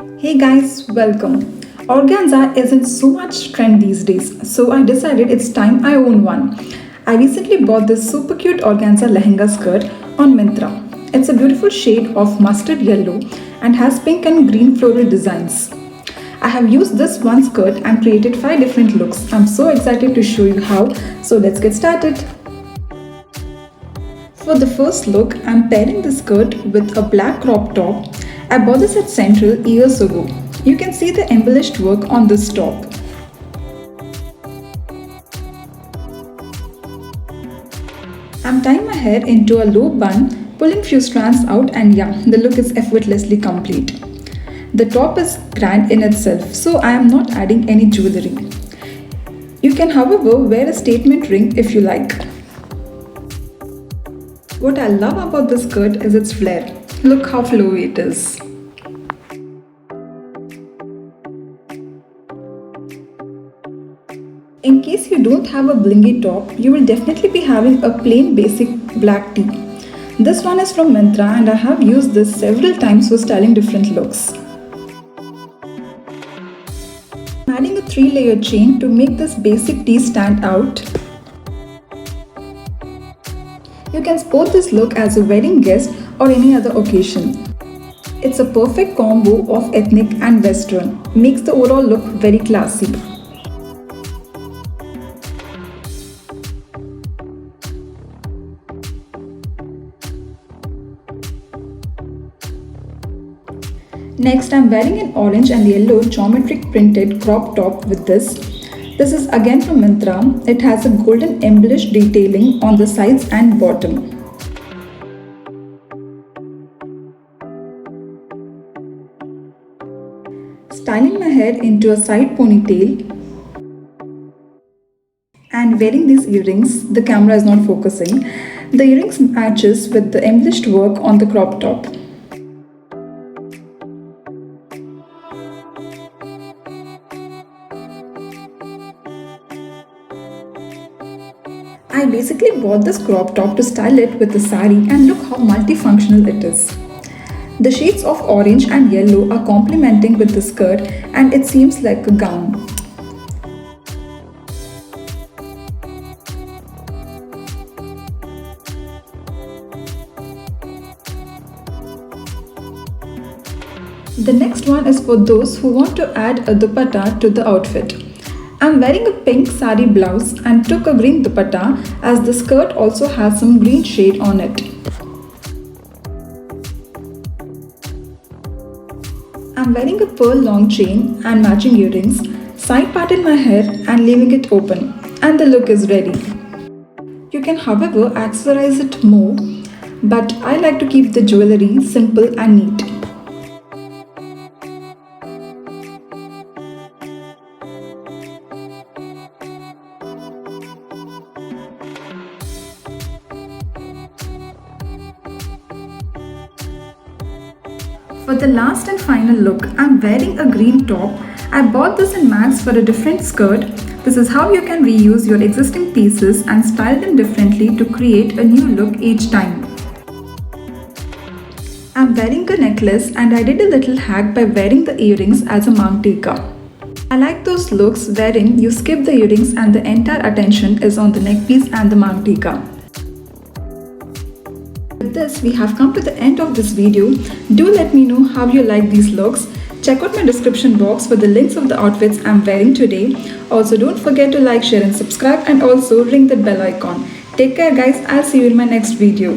Hey guys, welcome. Organza is in so much trend these days, so I decided it's time I own one. I recently bought this super cute organza lehenga skirt on Myntra. It's a beautiful shade of mustard yellow and has pink and green floral designs. I have used this one skirt and created 5 different looks. I'm so excited to show you how, so let's get started. For the first look, I'm pairing the skirt with a black crop top. I bought this at Central years ago. You can see the embellished work on this top. I'm tying my hair into a low bun, pulling few strands out, and yeah, the look is effortlessly complete. The top is grand in itself, so I am not adding any jewelry. You can however wear a statement ring if you like. What I love about this skirt is its flare. Look how flowy it is. In case you don't have a blingy top, you will definitely be having a plain basic black tee. This one is from Myntra and I have used this several times for styling different looks. I'm adding a 3-layer chain to make this basic tee stand out. You can sport this look as a wedding guest or any other occasion. It's a perfect combo of ethnic and western, makes the overall look very classy. Next, I'm wearing an orange and yellow geometric printed crop top with this. This is again from Myntra. It has a golden embellished detailing on the sides and bottom. Styling my hair into a side ponytail and wearing these earrings. The camera is not focusing. The earrings matches with the embellished work on the crop top. I basically bought this crop top to style it with the sari, and look how multifunctional it is. The shades of orange and yellow are complementing with the skirt and it seems like a gown. The next one is for those who want to add a dupatta to the outfit. I'm wearing a pink sari blouse and took a green dupatta as the skirt also has some green shade on it. I'm wearing a pearl long chain and matching earrings, side parted my hair and leaving it open, and the look is ready. You can however accessorize it more, but I like to keep the jewelry simple and neat. For the last and final look, I'm wearing a green top. I bought this in Max for a different skirt. This is how you can reuse your existing pieces and style them differently to create a new look each time. I'm wearing a necklace and I did a little hack by wearing the earrings as a mangtika. I like those looks wherein you skip the earrings and the entire attention is on the neckpiece and the mangtika. With this, we have come to the end of this video. Do let me know how you like these looks. Check out my description box for the links of the outfits I'm wearing today. Also, don't forget to like, share and subscribe, and also ring the bell icon. Take care guys, I'll see you in my next video.